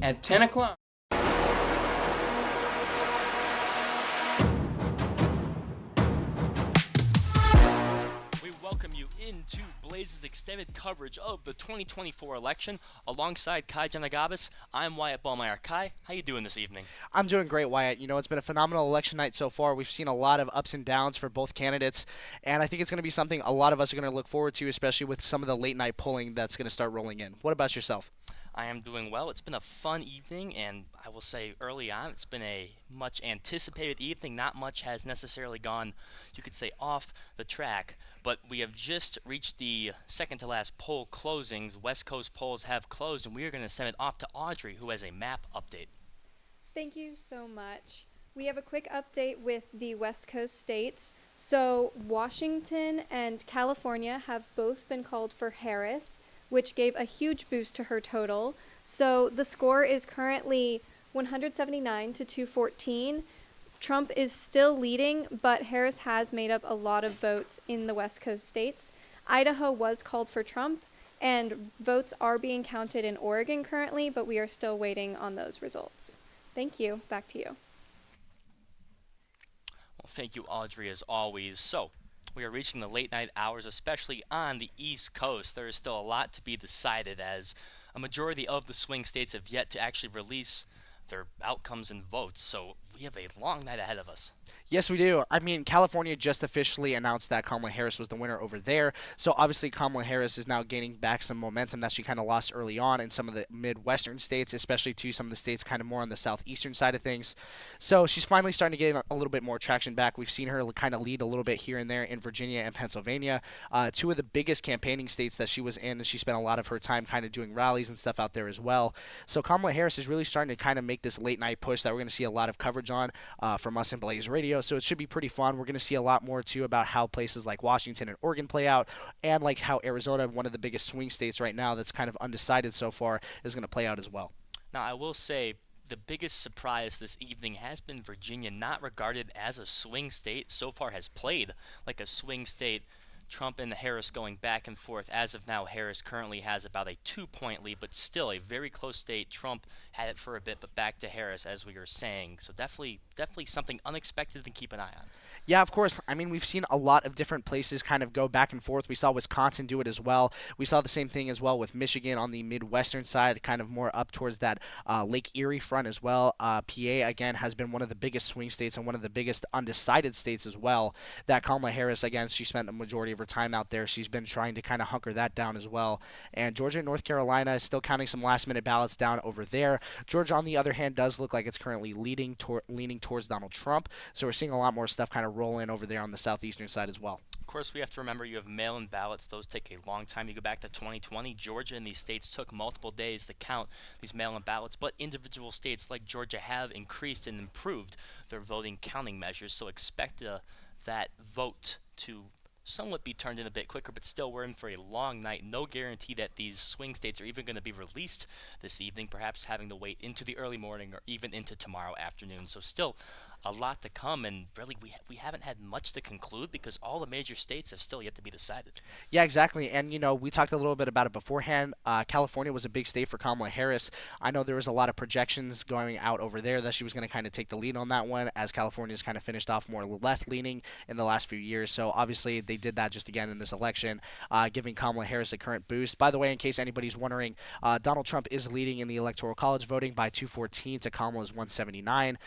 at 10 o'clock. We welcome you into Blaze's extended coverage of the 2024 election. Alongside Kai Janagabas, I'm Wyatt Ballmeyer. Kai, how you doing this evening? I'm doing great, Wyatt. You know, it's been a phenomenal election night so far. We've seen a lot of ups and downs for both candidates, and I think it's going to be something a lot of us are going to look forward to, especially with some of the late night polling that's going to start rolling in. What about yourself? I am doing well. It's been a fun evening, and I will say early on, it's been a much anticipated evening. Not much has necessarily gone, you could say, off the track, but we have just reached the second to last poll closings. West Coast polls have closed, and we are going to send it off to Audrey, who has a map update. Thank you so much. We have a quick update with the West Coast states. So Washington and California have both been called for Harris, which gave a huge boost to her total. So the score is currently 179 to 214. Trump is still leading, but Harris has made up a lot of votes in the West Coast states. Idaho was called for Trump, and votes are being counted in Oregon currently, but we are still waiting on those results. Thank you. Back to you. Well, thank you, Audrey, as always. So, we are reaching the late night hours, especially on the East Coast. There is still a lot to be decided, as a majority of the swing states have yet to actually release their outcomes and votes. So, we have a long night ahead of us. Yes, we do. I mean, California just officially announced that Kamala Harris was the winner over there. So obviously Kamala Harris is now gaining back some momentum that she kind of lost early on in some of the Midwestern states, especially to some of the states kind of more on the southeastern side of things. So she's finally starting to get a little bit more traction back. We've seen her kind of lead a little bit here and there in Virginia and Pennsylvania, two of the biggest campaigning states that she was in, and she spent a lot of her time kind of doing rallies and stuff out there as well. So Kamala Harris is really starting to kind of make this late night push that we're going to see a lot of coverage on from us in Blaze Radio. So it should be pretty fun. We're going to see a lot more too about how places like Washington and Oregon play out, and like how Arizona, one of the biggest swing states right now that's kind of undecided so far, is going to play out as well. Now, I will say the biggest surprise this evening has been Virginia, not regarded as a swing state, so far has played like a swing state. Trump and Harris going back and forth. As of now, Harris currently has about a 2-point lead, but still a very close state. Trump had it for a bit, but back to Harris, as we were saying. So definitely something unexpected to keep an eye on. Yeah, of course. I mean, we've seen a lot of different places kind of go back and forth. We saw Wisconsin do it as well. We saw the same thing as well with Michigan on the Midwestern side, kind of more up towards that Lake Erie front as well. PA, again, has been one of the biggest swing states and one of the biggest undecided states as well. That Kamala Harris, again, she spent the majority of her time out there. She's been trying to kind of hunker that down as well. And Georgia and North Carolina is still counting some last-minute ballots down over there. Georgia, on the other hand, does look like it's currently leaning towards Donald Trump. So we're seeing a lot more stuff kind of roll in over there on the southeastern side as well. Of course, we have to remember you have mail-in ballots. Those take a long time. You go back to 2020, Georgia and these states took multiple days to count these mail-in ballots, but individual states like Georgia have increased and improved their voting counting measures, so expect that vote to somewhat be turned in a bit quicker, but still we're in for a long night. No guarantee that these swing states are even going to be released this evening, perhaps having to wait into the early morning or even into tomorrow afternoon. So still a lot to come, and really we haven't had much to conclude because all the major states have still yet to be decided. Yeah, exactly. And, you know, we talked a little bit about it beforehand. California was a big state for Kamala Harris. I know there was a lot of projections going out over there that she was going to kind of take the lead on that one, as California's kind of finished off more left-leaning in the last few years. So obviously they did that just again in this election, giving Kamala Harris a current boost. By the way, in case anybody's wondering, Donald Trump is leading in the Electoral College voting by 214 to Kamala's 179.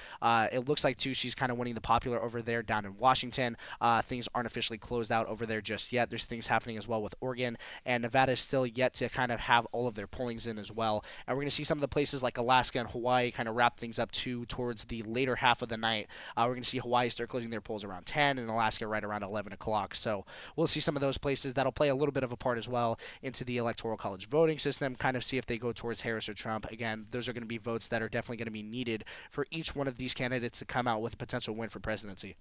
It looks like too she's kind of winning the popular over there down in Washington. Things aren't officially closed out over there just yet. There's things happening as well with Oregon, and Nevada is still yet to kind of have all of their pollings in as well. And we're going to see some of the places like Alaska and Hawaii kind of wrap things up too towards the later half of the night. We're going to see Hawaii start closing their polls around 10 and Alaska right around 11 o'clock. So we'll see some of those places that'll play a little bit of a part as well into the Electoral College voting system, kind of see if they go towards Harris or Trump. Again, those are going to be votes that are definitely going to be needed for each one of these candidates to come out with a potential win for presidency.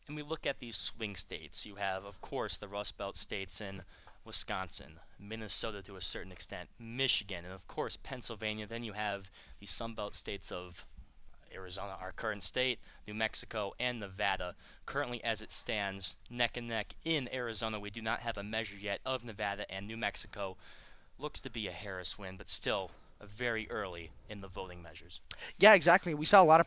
And we look at these swing states. You have, of course, the Rust Belt states in Wisconsin, Minnesota to a certain extent, Michigan, and of course Pennsylvania. Then you have the Sun Belt states of Arizona, our current state, New Mexico, and Nevada. Currently, as it stands, neck and neck in Arizona. We do not have a measure yet of Nevada and New Mexico. Looks to be a Harris win, but still very early in the voting measures. Yeah, exactly. We saw a lot of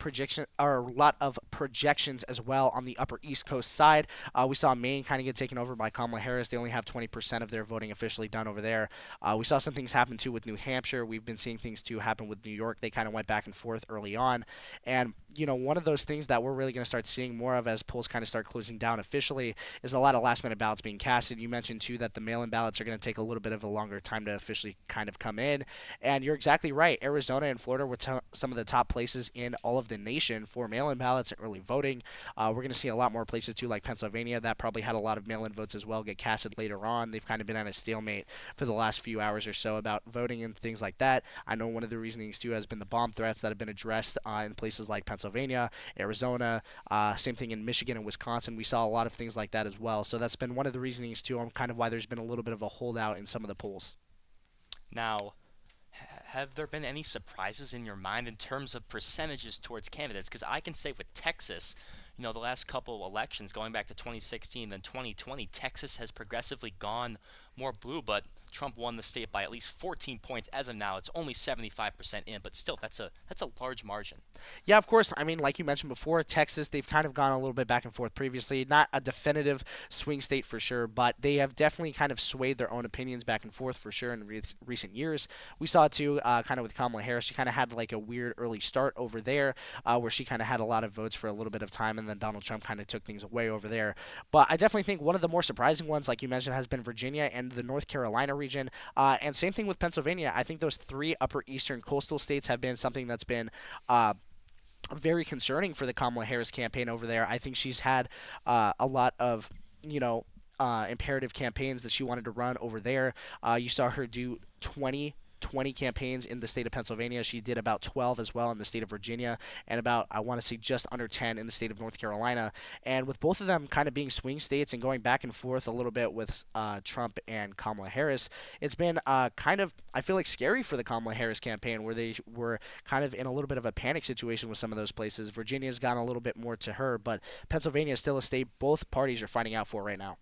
projections as well on the Upper East Coast side. We saw Maine kind of get taken over by Kamala Harris. They only have 20% of their voting officially done over there. We saw some things happen too with New Hampshire. We've been seeing things too happen with New York. They kind of went back and forth early on, and one of those things that we're really going to start seeing more of as polls kind of start closing down officially is a lot of last-minute ballots being casted. You mentioned too that the mail-in ballots are going to take a little bit of a longer time to officially kind of come in, and you're exactly right. Arizona and Florida were some of the top places in all of the nation for mail-in ballots and early voting. We're going to see a lot more places too, like Pennsylvania, that probably had a lot of mail-in votes as well get casted later on. They've kind of been at a stalemate for the last few hours or so about voting and things like that. I know one of the reasonings too has been the bomb threats that have been addressed in places like Pennsylvania, Arizona, same thing in Michigan and Wisconsin. We saw a lot of things like that as well. So that's been one of the reasonings too on kind of why there's been a little bit of a holdout in some of the polls. Now, have there been any surprises in your mind in terms of percentages towards candidates? Because I can say with Texas, the last couple elections, going back to 2016 and 2020, Texas has progressively gone more blue, but Trump won the state by at least 14 points. As of now, it's only 75% in, but still, that's a large margin. Yeah, of course. I mean, like you mentioned before, Texas, they've kind of gone a little bit back and forth previously. Not a definitive swing state for sure, but they have definitely kind of swayed their own opinions back and forth for sure in recent years. We saw it too, kind of with Kamala Harris. She kind of had like a weird early start over there, where she kind of had a lot of votes for a little bit of time, and then Donald Trump kind of took things away over there. But I definitely think one of the more surprising ones, like you mentioned, has been Virginia and the North Carolina region. And same thing with Pennsylvania. I think those three upper eastern coastal states have been something that's been very concerning for the Kamala Harris campaign over there. I think she's had a lot of, imperative campaigns that she wanted to run over there. You saw her do 20 campaigns in the state of Pennsylvania. She did about 12 as well in the state of Virginia, and about, I want to say, just under 10 in the state of North Carolina. And with both of them kind of being swing states and going back and forth a little bit with Trump and Kamala Harris, it's been kind of, I feel like, scary for the Kamala Harris campaign, where they were kind of in a little bit of a panic situation with some of those places. Virginia's gotten a little bit more to her, but Pennsylvania is still a state both parties are fighting out for right now.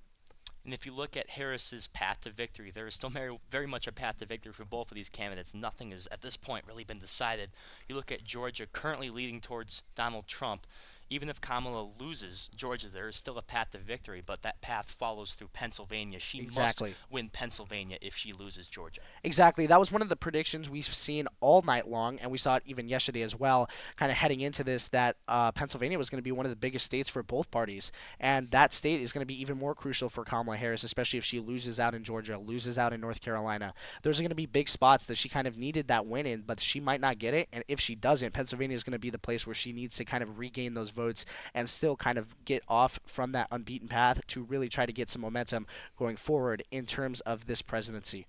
And if you look at Harris's path to victory, there is still very, very much a path to victory for both of these candidates. Nothing has, at this point, really been decided. You look at Georgia currently leading towards Donald Trump. Even if Kamala loses Georgia, there is still a path to victory, but that path follows through Pennsylvania. She Exactly. must win Pennsylvania if she loses Georgia. Exactly. That was one of the predictions we've seen all night long, and we saw it even yesterday as well, kind of heading into this, that Pennsylvania was going to be one of the biggest states for both parties. And that state is going to be even more crucial for Kamala Harris, especially if she loses out in Georgia, loses out in North Carolina. Those are going to be big spots that she kind of needed that win in, but she might not get it. And if she doesn't, Pennsylvania is going to be the place where she needs to kind of regain those votes and still kind of get off from that unbeaten path to really try to get some momentum going forward in terms of this presidency.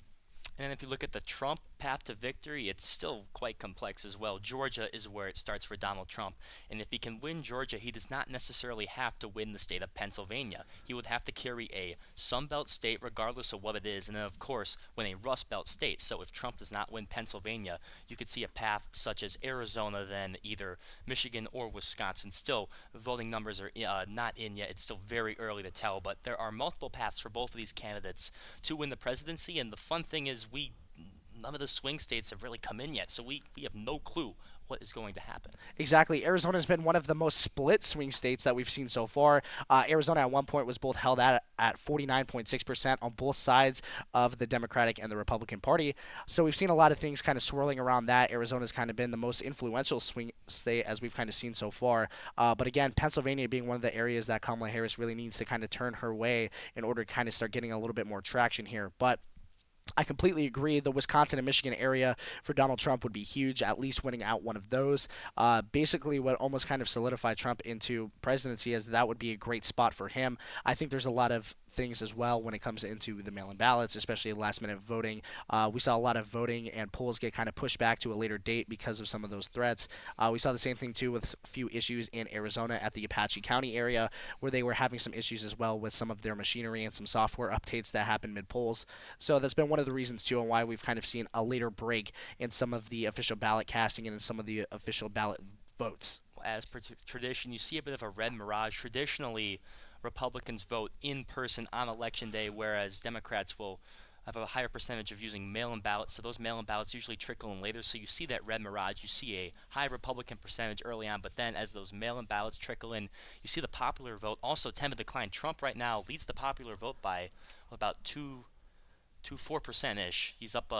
And if you look at the Trump path to victory, it's still quite complex as well. Georgia is where it starts for Donald Trump. And if he can win Georgia, he does not necessarily have to win the state of Pennsylvania. He would have to carry a Sun Belt state regardless of what it is, and then, of course, win a Rust Belt state. So if Trump does not win Pennsylvania, you could see a path such as Arizona, then either Michigan or Wisconsin. Still, voting numbers are not in yet. It's still very early to tell, but there are multiple paths for both of these candidates to win the presidency. And the fun thing is, none of the swing states have really come in yet, so we have no clue what is going to happen. Exactly. Arizona's been one of the most split swing states that we've seen so far. Arizona at one point was both held at 49.6% on both sides of the Democratic and the Republican Party. So we've seen a lot of things kind of swirling around that. Arizona's kind of been the most influential swing state as we've kind of seen so far. But again, Pennsylvania being one of the areas that Kamala Harris really needs to kind of turn her way in order to kind of start getting a little bit more traction here. But I completely agree. The Wisconsin and Michigan area for Donald Trump would be huge, at least winning out one of those. Basically, what almost kind of solidified Trump into presidency is that would be a great spot for him. I think there's a lot of things as well when it comes into the mail-in ballots, especially last-minute voting. We saw a lot of voting and polls get kind of pushed back to a later date because of some of those threats. We saw the same thing, too, with a few issues in Arizona at the Apache County area, where they were having some issues as well with some of their machinery and some software updates that happened mid-polls. So that's been one of the reasons, too, on why we've kind of seen a later break in some of the official ballot casting and in some of the official ballot votes. As per tradition, you see a bit of a red mirage. Traditionally, Republicans vote in person on election day, whereas Democrats will have a higher percentage of using mail-in ballots, so those mail-in ballots usually trickle in later. So you see that red mirage, you see a high Republican percentage early on, but then as those mail-in ballots trickle in, you see the popular vote also tend to decline. Trump right now leads the popular vote by about 4% ish. He's up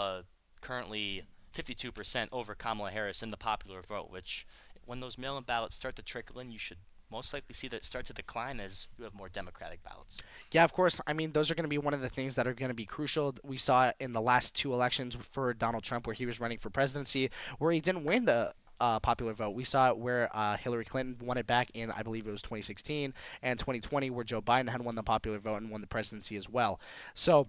currently 52% over Kamala Harris in the popular vote, which when those mail-in ballots start to trickle in, you should most likely see that start to decline as you have more Democratic ballots. Yeah, of course. I mean, those are going to be one of the things that are going to be crucial. We saw it in the last two elections for Donald Trump where he was running for presidency, where he didn't win the popular vote. We saw it where Hillary Clinton won it back in, I believe it was 2016, and 2020, where Joe Biden had won the popular vote and won the presidency as well. So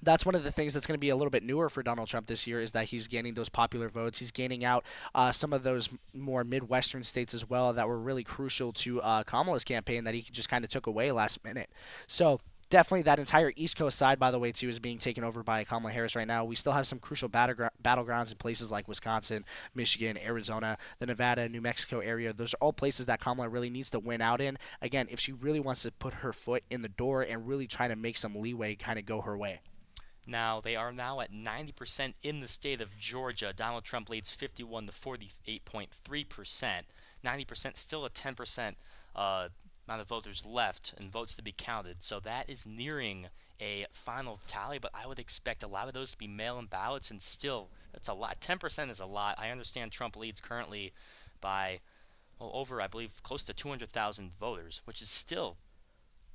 that's one of the things that's going to be a little bit newer for Donald Trump this year is that he's gaining those popular votes. He's gaining out some of those more Midwestern states as well that were really crucial to Kamala's campaign that he just kind of took away last minute. So definitely that entire East Coast side, by the way, too, is being taken over by Kamala Harris right now. We still have some crucial battlegrounds in places like Wisconsin, Michigan, Arizona, the Nevada, New Mexico area. Those are all places that Kamala really needs to win out in. Again, if she really wants to put her foot in the door and really try to make some leeway kind of go her way. Now, they are now at 90% in the state of Georgia. Donald Trump leads 51 to 48.3%. 90% still a 10% amount of voters left and votes to be counted. So that is nearing a final tally, but I would expect a lot of those to be mail-in ballots, and still, that's a lot. 10% is a lot. I understand Trump leads currently by over, I believe, close to 200,000 voters, which is still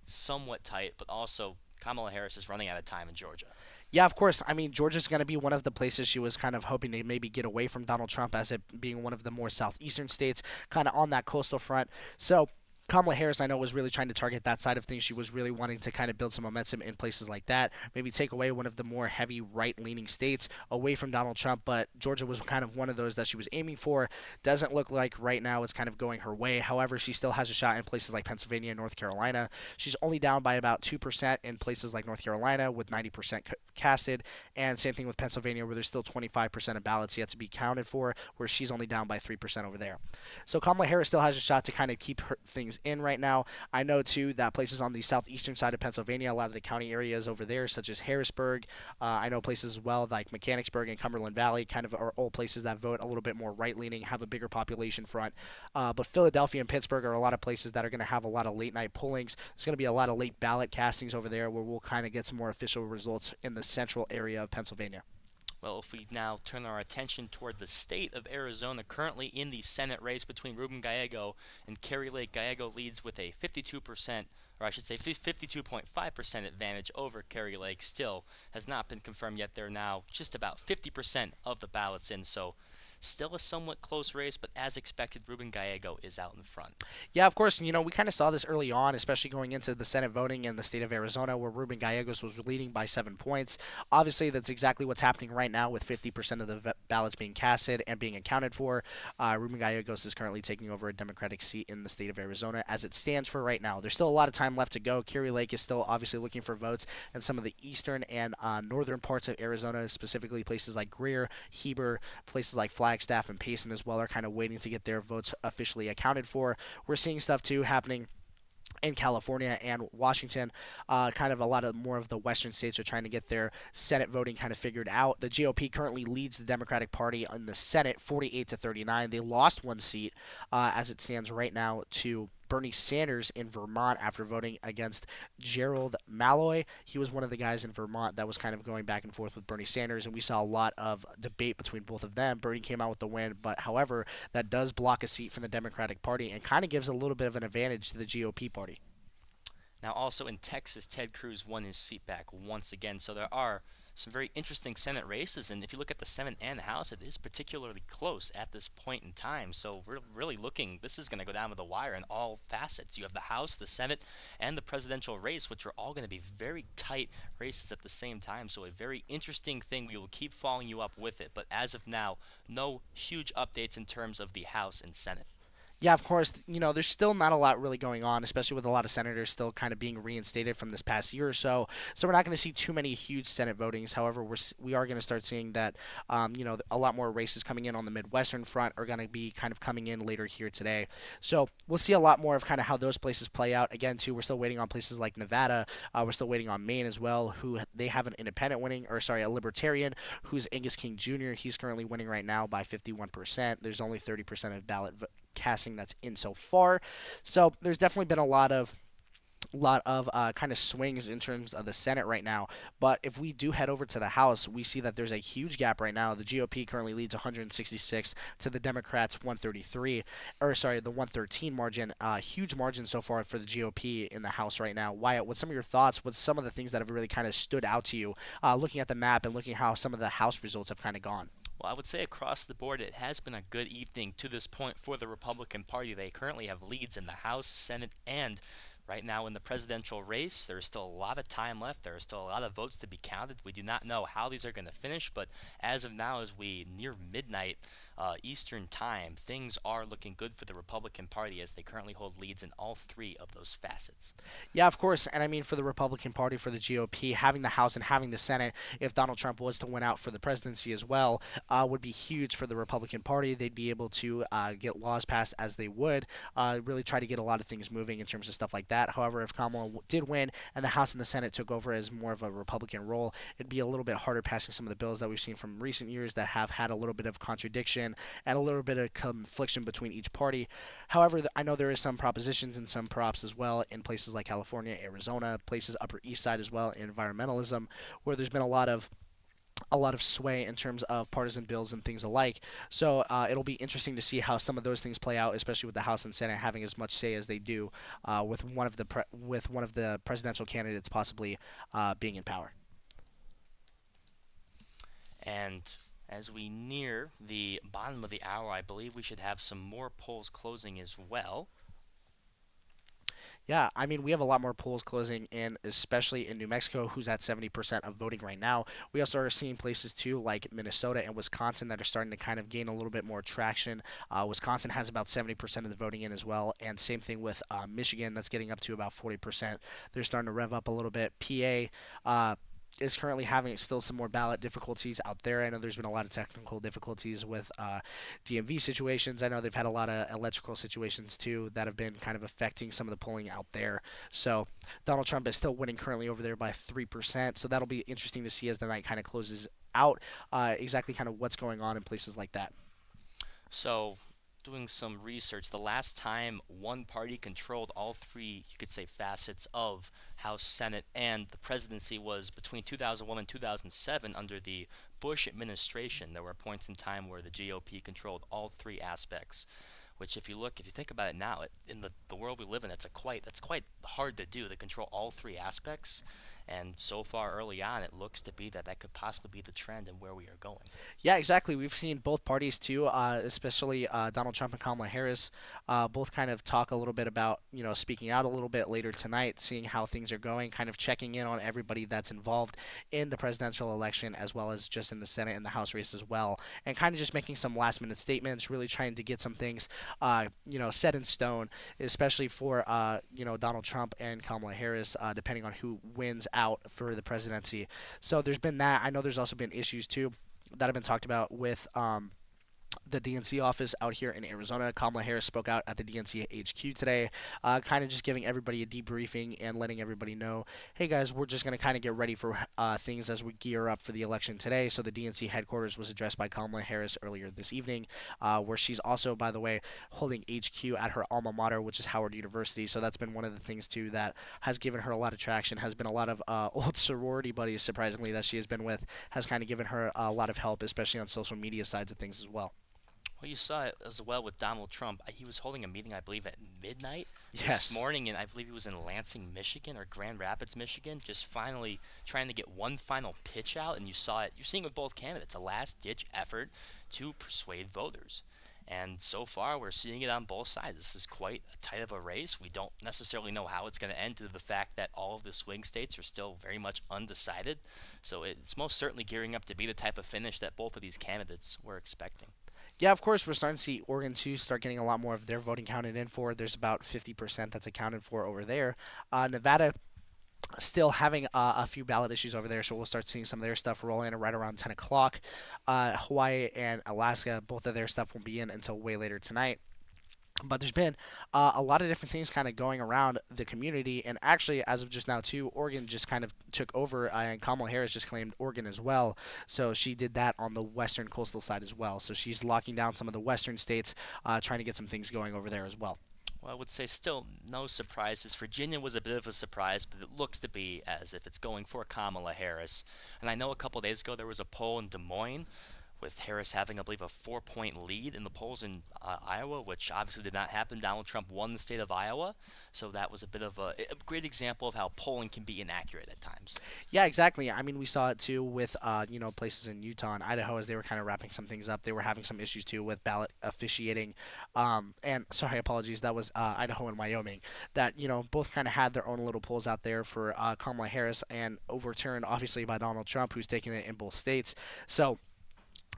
somewhat tight, but also Kamala Harris is running out of time in Georgia. Yeah, of course. I mean, Georgia's going to be one of the places she was kind of hoping to maybe get away from Donald Trump as it being one of the more southeastern states, kind of on that coastal front. So Kamala Harris, I know, was really trying to target that side of things. She was really wanting to kind of build some momentum in places like that, maybe take away one of the more heavy right-leaning states away from Donald Trump, but Georgia was kind of one of those that she was aiming for. Doesn't look like right now it's kind of going her way. However, she still has a shot in places like Pennsylvania and North Carolina. She's only down by about 2% in places like North Carolina with 90% casted, and same thing with Pennsylvania where there's still 25% of ballots yet to be counted for, where she's only down by 3% over there. So Kamala Harris still has a shot to kind of keep her things in right now. I know too that places on the southeastern side of Pennsylvania, a lot of the county areas over there, such as Harrisburg, I know places as well like Mechanicsburg and Cumberland Valley, kind of are all places that vote a little bit more right-leaning, have a bigger population front. But Philadelphia and Pittsburgh are a lot of places that are going to have a lot of late-night pollings. There's going to be a lot of late ballot castings over there where we'll kind of get some more official results in the central area of Pennsylvania. Well, if we now turn our attention toward the state of Arizona, currently in the Senate race between Ruben Gallego and Kari Lake, Gallego leads with a 52%, or I should say 52.5% advantage over Kari Lake. Still has not been confirmed yet. They're now just about 50% of the ballots in, so still a somewhat close race, but as expected, Ruben Gallego is out in front. Yeah, of course, we kind of saw this early on, especially going into the Senate voting in the state of Arizona, where Ruben Gallegos was leading by 7 points. Obviously, that's exactly what's happening right now with 50% of the ballots being casted and being accounted for. Ruben Gallegos is currently taking over a Democratic seat in the state of Arizona as it stands for right now. There's still a lot of time left to go. Kari Lake is still obviously looking for votes in some of the eastern and northern parts of Arizona, specifically places like Greer, Heber, places like Flagstaff and Payson as well are kind of waiting to get their votes officially accounted for. We're seeing stuff too happening in California and Washington. Kind of a lot of more of the western states are trying to get their Senate voting kind of figured out. The GOP currently leads the Democratic Party in the Senate 48 to 39. They lost one seat as it stands right now to Bernie Sanders in Vermont after voting against Gerald Malloy. He was one of the guys in Vermont that was kind of going back and forth with Bernie Sanders, and we saw a lot of debate between both of them. Bernie came out with the win, but however, that does block a seat from the Democratic Party and kind of gives a little bit of an advantage to the GOP party. Now, also in Texas, Ted Cruz won his seat back once again, so there are some very interesting Senate races, and if you look at the Senate and the House, it is particularly close at this point in time. So we're really looking, this is going to go down to the wire in all facets. You have the House, the Senate, and the presidential race, which are all going to be very tight races at the same time. So a very interesting thing. We will keep following you up with it, but as of now, no huge updates in terms of the House and Senate. Yeah, of course. There's still not a lot really going on, especially with a lot of senators still kind of being reinstated from this past year or so. So we're not going to see too many huge Senate votings. However, we are going to start seeing that, a lot more races coming in on the Midwestern front are going to be kind of coming in later here today. So we'll see a lot more of kind of how those places play out. Again, too, we're still waiting on places like Nevada. We're still waiting on Maine as well, who they have an independent winning, or sorry, a libertarian, who's Angus King Jr. He's currently winning right now by 51%. There's only 30% of casting that's in so far. So there's definitely been a lot of kind of swings in terms of the Senate right now. But if we do head over to the House, we see that there's a huge gap right now. The GOP currently leads 166 to the Democrats 133, or sorry, the 113 margin. Huge margin so far for the GOP in the House right now. Wyatt, what's some of your thoughts? What's some of the things that have really kind of stood out to you, looking at the map and looking how some of the House results have kind of gone? Well, I would say across the board, it has been a good evening to this point for the Republican Party. They currently have leads in the House, Senate, and right now in the presidential race. There is still a lot of time left. There are still a lot of votes to be counted. We do not know how these are going to finish, but as of now, as we near midnight Eastern time, things are looking good for the Republican Party as they currently hold leads in all three of those facets. Yeah, of course. And I mean, for the Republican Party, for the GOP, having the House and having the Senate, if Donald Trump was to win out for the presidency as well, would be huge for the Republican Party. They'd be able to get laws passed as they would, really try to get a lot of things moving in terms of stuff like that. However, if Kamala did win and the House and the Senate took over as more of a Republican role, it'd be a little bit harder passing some of the bills that we've seen from recent years that have had a little bit of contradiction and a little bit of confliction between each party. However, I know there is some propositions and some props as well in places like California, Arizona, places Upper East Side as well in environmentalism, where there's been a lot of sway in terms of partisan bills and things alike. So it'll be interesting to see how some of those things play out, especially with the House and Senate having as much say as they do, with one of the presidential candidates possibly being in power. And as we near the bottom of the hour, I believe we should have some more polls closing as well. Yeah, I mean, we have a lot more polls closing in, especially in New Mexico, who's at 70% of voting right now. We also are seeing places, too, like Minnesota and Wisconsin that are starting to kind of gain a little bit more traction. Wisconsin has about 70% of the voting in as well, and same thing with Michigan, that's getting up to about 40%. They're starting to rev up a little bit. PA is currently having still some more ballot difficulties out there. I know there's been a lot of technical difficulties with DMV situations. I know they've had a lot of electrical situations too that have been kind of affecting some of the polling out there. So Donald Trump is still winning currently over there by 3%. So that'll be interesting to see as the night kind of closes out, exactly kind of what's going on in places like that. So, doing some research, the last time one party controlled all three, you could say, facets of House, Senate, and the presidency was between 2001 and 2007 under the Bush administration. There were points in time where the GOP controlled all three aspects. Which, if you think about it now, in the world we live in, that's quite hard to do, to control all three aspects. And so far early on, it looks to be that could possibly be the trend and where we are going. Yeah, exactly. We've seen both parties too, especially Donald Trump and Kamala Harris, both kind of talk a little bit about, speaking out a little bit later tonight, seeing how things are going, kind of checking in on everybody that's involved in the presidential election as well as just in the Senate and the House race as well, and kind of just making some last minute statements, really trying to get some things, set in stone, especially for, Donald Trump and Kamala Harris, depending on who wins out for the presidency. So there's been that. I know there's also been issues too that have been talked about with the DNC office out here in Arizona. Kamala Harris spoke out at the DNC HQ today, kind of just giving everybody a debriefing and letting everybody know, hey guys, we're just going to kind of get ready for things as we gear up for the election today. So the DNC headquarters was addressed by Kamala Harris earlier this evening, where she's also, by the way, holding HQ at her alma mater, which is Howard University. So that's been one of the things too that has given her a lot of traction, has been a lot of old sorority buddies, surprisingly, that she has been with, has kind of given her a lot of help, especially on social media sides of things as well. Well, you saw it as well with Donald Trump. He was holding a meeting, I believe, at midnight Yes. this morning, and I believe he was in Lansing, Michigan, or Grand Rapids, Michigan, just finally trying to get one final pitch out. And you saw it. You're seeing it with both candidates, a last-ditch effort to persuade voters. And so far, we're seeing it on both sides. This is quite a tight of a race. We don't necessarily know how it's going to end due to the fact that all of the swing states are still very much undecided. So it's most certainly gearing up to be the type of finish that both of these candidates were expecting. Yeah, of course, we're starting to see Oregon too start getting a lot more of their voting counted in for. There's about 50% that's accounted for over there. Nevada still having a few ballot issues over there, so we'll start seeing some of their stuff roll in right around 10 o'clock. Hawaii and Alaska, both of their stuff won't be in until way later tonight. But there's been a lot of different things kind of going around the community, and actually, as of just now, too, Oregon just kind of took over, and Kamala Harris just claimed Oregon as well. So she did that on the western coastal side as well. So she's locking down some of the western states, trying to get some things going over there as well. Well, I would say still no surprises. Virginia was a bit of a surprise, but it looks to be as if it's going for Kamala Harris. And I know a couple days ago there was a poll in Des Moines with Harris having, I believe, a 4-point lead in the polls in Iowa, which obviously did not happen. Donald Trump won the state of Iowa, so that was a bit of a great example of how polling can be inaccurate at times. Yeah, exactly. I mean, we saw it too with places in Utah and Idaho as they were kind of wrapping some things up. They were having some issues too with ballot officiating. And sorry, apologies, that was Idaho and Wyoming. That both kind of had their own little polls out there for Kamala Harris and overturned obviously by Donald Trump, who's taking it in both states. So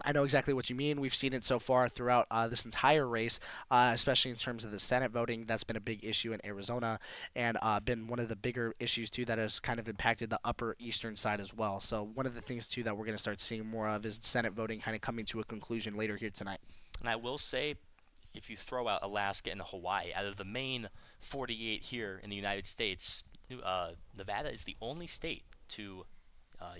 I know exactly what you mean. We've seen it so far throughout this entire race, especially in terms of the Senate voting. That's been a big issue in Arizona and been one of the bigger issues, too, that has kind of impacted the upper eastern side as well. So one of the things, too, that we're going to start seeing more of is Senate voting kind of coming to a conclusion later here tonight. And I will say, if you throw out Alaska and Hawaii, out of the main 48 here in the United States, Nevada is the only state to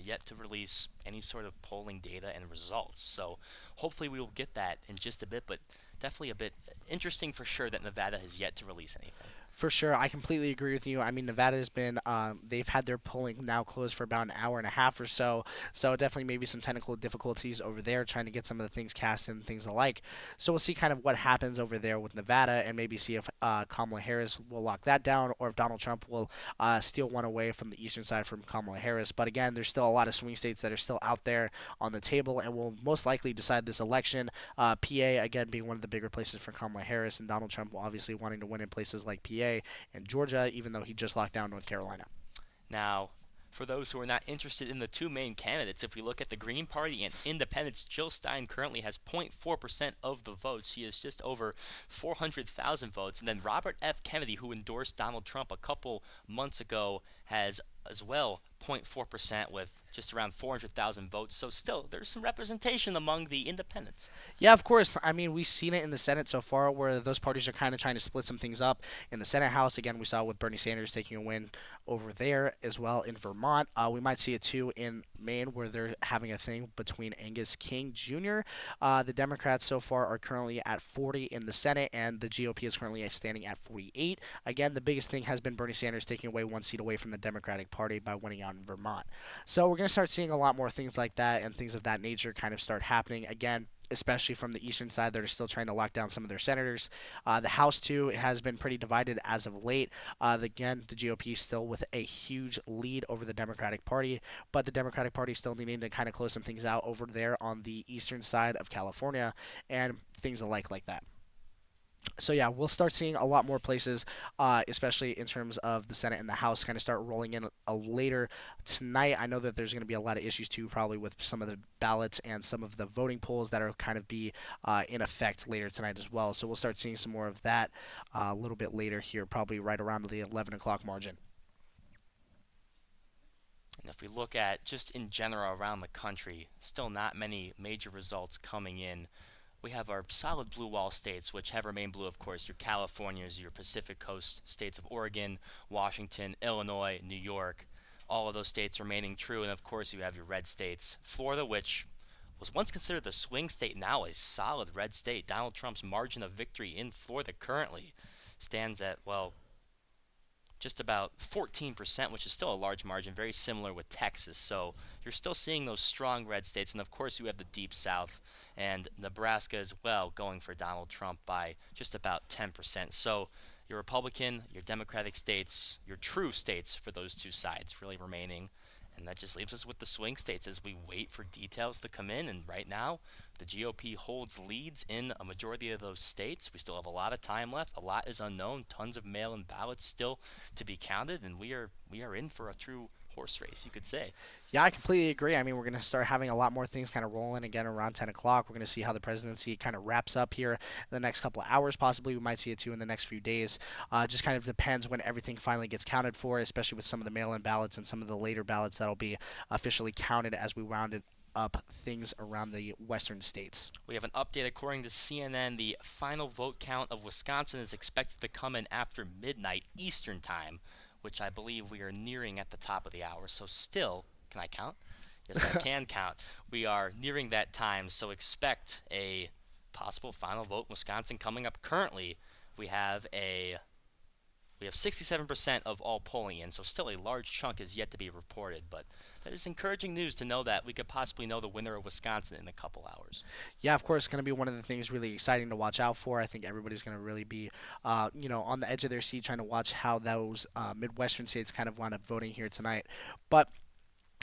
yet to release any sort of polling data and results. So hopefully we will get that in just a bit, but definitely a bit interesting for sure that Nevada has yet to release anything. For sure, I completely agree with you. I mean, Nevada has been, they've had their polling now closed for about an hour and a half or so. So definitely maybe some technical difficulties over there trying to get some of the things cast and things alike. So we'll see kind of what happens over there with Nevada and maybe see if Kamala Harris will lock that down or if Donald Trump will steal one away from the eastern side from Kamala Harris. But again, there's still a lot of swing states that are still out there on the table and will most likely decide this election. PA, again, being one of the bigger places for Kamala Harris, and Donald Trump obviously wanting to win in places like PA and Georgia, even though he just locked down North Carolina. Now, for those who are not interested in the two main candidates, if we look at the Green Party and Independents, Jill Stein currently has 0.4% of the votes. She is just over 400,000 votes. And then Robert F. Kennedy, who endorsed Donald Trump a couple months ago, has as well 0.4% with just around 400,000 votes. So still, there's some representation among the independents. Yeah, of course. I mean, we've seen it in the Senate so far where those parties are kind of trying to split some things up. In the Senate House, again, we saw with Bernie Sanders taking a win over there as well in Vermont. We might see it too in Maine where they're having a thing between Angus King Jr. The Democrats so far are currently at 40 in the Senate, and the GOP is currently standing at 48. Again, the biggest thing has been Bernie Sanders taking away one seat away from the Democratic Party by winning out in Vermont. So we're going to start seeing a lot more things like that and things of that nature kind of start happening again, especially from the eastern side that are still trying to lock down some of their senators. The House, too, has been pretty divided as of late. Again, the GOP still with a huge lead over the Democratic Party, but the Democratic Party still needing to kind of close some things out over there on the eastern side of California and things alike like that. So yeah, we'll start seeing a lot more places, especially in terms of the Senate and the House, kind of start rolling in later tonight. I know that there's going to be a lot of issues too, probably with some of the ballots and some of the voting polls that are kind of be in effect later tonight as well. So we'll start seeing some more of that a little bit later here, probably right around the 11 o'clock margin. And if we look at just in general around the country, still not many major results coming in. We have our solid blue wall states, which have remained blue, of course, your Californias, your Pacific Coast states of Oregon, Washington, Illinois, New York, all of those states remaining true. And, of course, you have your red states. Florida, which was once considered a swing state, now a solid red state. Donald Trump's margin of victory in Florida currently stands at, well, just about 14%, which is still a large margin, very similar with Texas. So you're still seeing those strong red states. And, of course, you have the Deep South and Nebraska as well going for Donald Trump by just about 10%. So your Republican, your Democratic states, your true states for those two sides really remaining. And that just leaves us with the swing states as we wait for details to come in. And right now, the GOP holds leads in a majority of those states. We still have a lot of time left. A lot is unknown. Tons of mail-in ballots still to be counted. And we are in for a true horse race, you could say. Yeah, I completely agree. I mean, we're going to start having a lot more things kind of rolling again around 10 o'clock. We're going to see how the presidency kind of wraps up here in the next couple of hours, possibly. We might see it, too, in the next few days. Just kind of depends when everything finally gets counted for, especially with some of the mail-in ballots and some of the later ballots that'll be officially counted as we round it up things around the western states. We have an update according to CNN. The final vote count of Wisconsin is expected to come in after midnight Eastern time, which I believe we are nearing at the top of the hour. So still, can I count? Yes, I can count. We are nearing that time, so expect a possible final vote in Wisconsin coming up. Currently, we have 67% of all polling in, so still a large chunk is yet to be reported, but that is encouraging news to know that we could possibly know the winner of Wisconsin in a couple hours. Yeah, of course, it's going to be one of the things really exciting to watch out for. I think everybody's going to really be, on the edge of their seat trying to watch how those Midwestern states kind of wind up voting here tonight. But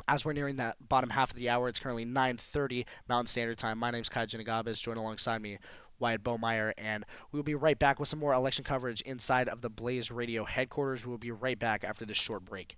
as we're nearing that bottom half of the hour, it's currently 9:30 Mountain Standard Time. My name's Kai Janagabas, joined alongside me Wyatt Bomeyer, and we'll be right back with some more election coverage inside of the Blaze Radio headquarters. We'll be right back after this short break.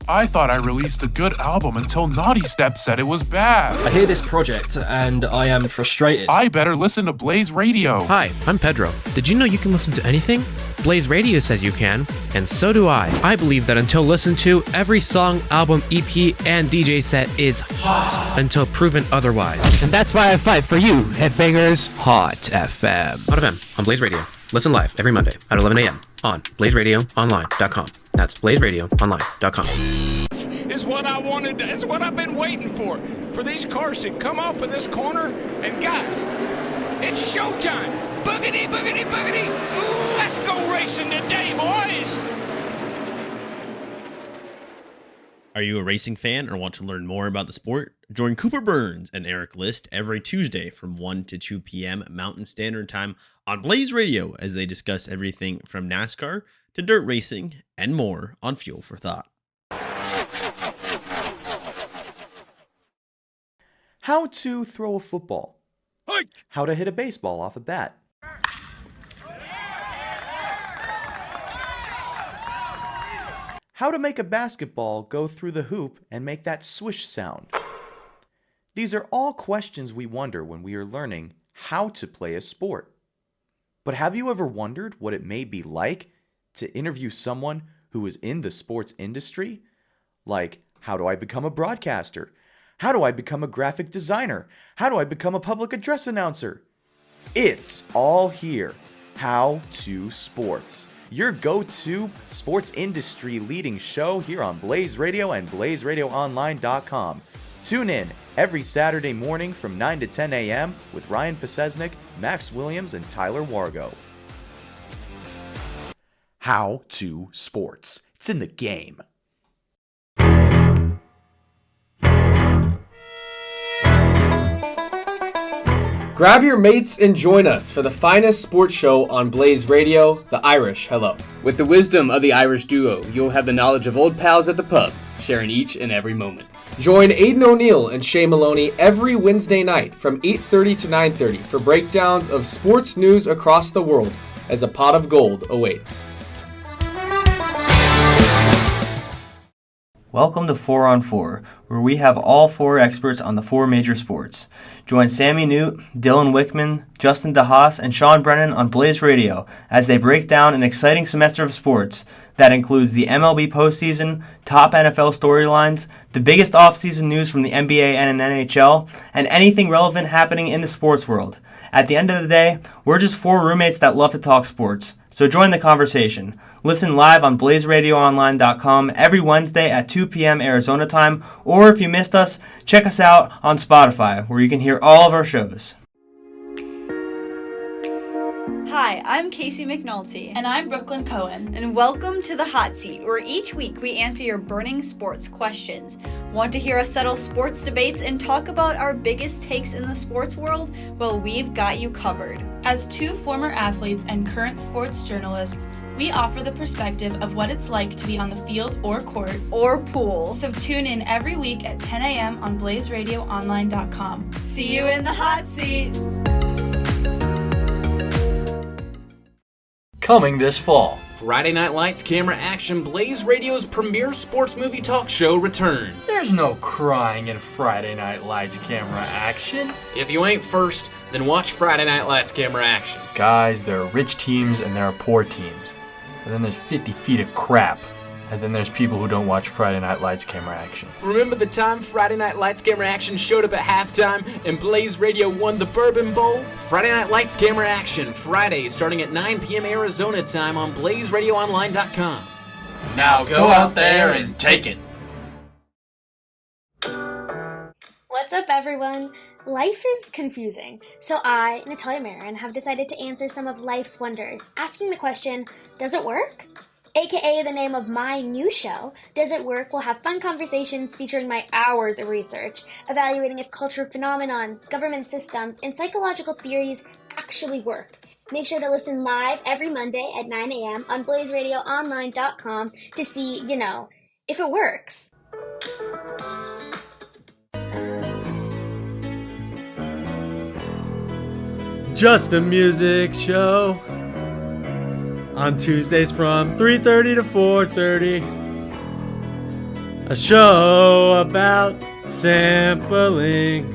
I thought I released a good album until Naughty Step said it was bad. I hear this project and I am frustrated. I better listen to Blaze Radio. Hi, I'm Pedro. Did you know you can listen to anything? Blaze Radio says you can, and so do I. I believe that until listened to, every song, album, EP, and DJ set is hot until proven otherwise. And that's why I fight for you, headbangers. Hot FM. Hot FM on Blaze Radio. Listen live every Monday at 11 a.m. on blazeradioonline.com. That's blazeradioonline.com. This is what I wanted. It's what I've been waiting for these cars to come off of this corner. And guys, it's showtime. Boogity, boogity, boogity. Ooh, let's go racing today, boys. Are you a racing fan or want to learn more about the sport? Join Cooper Burns and Eric List every Tuesday from 1 to 2 p.m. Mountain Standard Time on Blaze Radio as they discuss everything from NASCAR to dirt racing and more on Fuel for Thought. How to throw a football. How to hit a baseball off a bat. How to make a basketball go through the hoop and make that swish sound. These are all questions we wonder when we are learning how to play a sport. But have you ever wondered what it may be like to interview someone who is in the sports industry? Like, how do I become a broadcaster? How do I become a graphic designer? How do I become a public address announcer? It's all here. How to Sports, your go-to sports industry leading show here on Blaze Radio and blazeradioonline.com. Tune in every Saturday morning from 9 to 10 a.m. with Ryan Pesesnik, Max Williams, and Tyler Wargo. How to Sports. It's in the game. Grab your mates and join us for the finest sports show on Blaze Radio, The Irish Hello. With the wisdom of the Irish duo, you'll have the knowledge of old pals at the pub, sharing each and every moment. Join Aidan O'Neill and Shay Maloney every Wednesday night from 8:30 to 9:30 for breakdowns of sports news across the world as a pot of gold awaits. Welcome to 4 on 4, where we have all 4 experts on the 4 major sports. Join Sammy Newt, Dylan Wickman, Justin DeHaas, and Sean Brennan on Blaze Radio as they break down an exciting semester of sports that includes the MLB postseason, top NFL storylines, the biggest offseason news from the NBA and NHL, and anything relevant happening in the sports world. At the end of the day, we're just 4 roommates that love to talk sports, so join the conversation. Listen live on blazeradioonline.com every Wednesday at 2 p.m. Arizona time, or if you missed us, check us out on Spotify, where you can hear all of our shows. Hi, I'm Casey McNulty. And I'm Brooklyn Cohen. And welcome to The Hot Seat, where each week we answer your burning sports questions. Want to hear us settle sports debates and talk about our biggest takes in the sports world? Well, we've got you covered. As 2 former athletes and current sports journalists, we offer the perspective of what it's like to be on the field or court or pool. So tune in every week at 10 a.m. on blazeradioonline.com. See you in the hot seat. Coming this fall. Friday Night Lights, Camera Action, Blaze Radio's premier sports movie talk show returns. There's no crying in Friday Night Lights, Camera Action. If you ain't first, then watch Friday Night Lights, Camera Action. Guys, there are rich teams and there are poor teams. And then there's 50 feet of crap. And then there's people who don't watch Friday Night Lights, Camera Action. Remember the time Friday Night Lights, Camera Action showed up at halftime and Blaze Radio won the Bourbon Bowl? Friday Night Lights, Camera Action, Friday starting at 9 p.m. Arizona time on BlazeRadioOnline.com. Now go out there and take it. What's up, everyone? Life is confusing, so I, Natalia Marin, have decided to answer some of life's wonders, asking the question, does it work? AKA the name of my new show, Does It Work? Will have fun conversations featuring my hours of research, evaluating if cultural phenomenons, government systems, and psychological theories actually work. Make sure to listen live every Monday at 9 a.m. on BlazeRadioOnline.com to see, if it works. Just a music show on Tuesdays from 3:30 to 4:30. A show about sampling.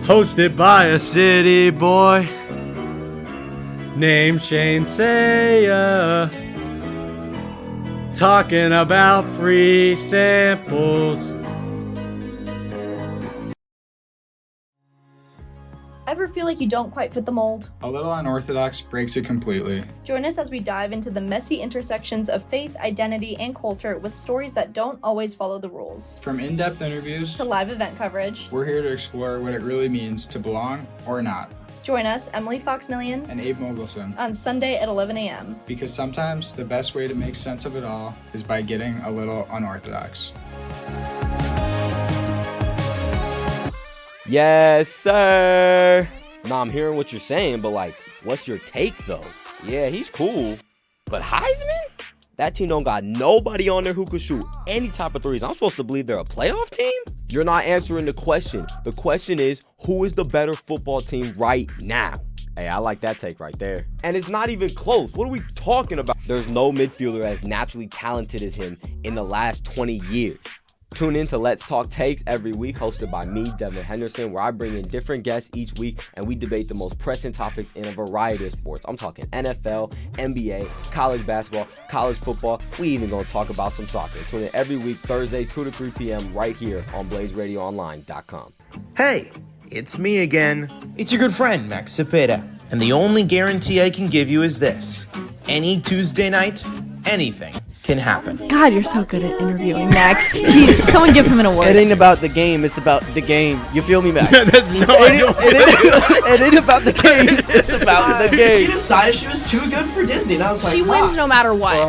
Hosted by a city boy named Shane Saya. Talking about free samples. Ever feel like you don't quite fit the mold? A Little Unorthodox breaks it completely. Join us as we dive into the messy intersections of faith, identity, and culture with stories that don't always follow the rules. From in-depth interviews to live event coverage, we're here to explore what it really means to belong or not. Join us, Emily Fox-Million and Abe Mogelson, on Sunday at 11 a.m. Because sometimes the best way to make sense of it all is by getting a little unorthodox. Yes, sir. Nah, I'm hearing what you're saying, but what's your take though? Yeah, he's cool, but Heisman? That team don't got nobody on there who could shoot any type of threes. I'm supposed to believe they're a playoff team? You're not answering the question. The question is, who is the better football team right now? Hey, I like that take right there. And it's not even close. What are we talking about? There's no midfielder as naturally talented as him in the last 20 years. Tune in to Let's Talk Takes every week, hosted by me, Devin Henderson, where I bring in different guests each week and we debate the most pressing topics in a variety of sports. I'm talking NFL, NBA, college basketball, college football. We even gonna talk about some soccer. Tune in every week, Thursday, 2 to 3 p.m. right here on BlazeRadioOnline.com. Hey, it's me again. It's your good friend, Max Cepeda. And the only guarantee I can give you is this. Any Tuesday night, anything can happen. God, you're so good at interviewing, Max. Jeez, someone give him an award. It ain't about the game, it's about the game. You feel me, Max? That's no, it ain't about the game, it's about the game. She decided she was too good for Disney, and I was like, she wins no matter what.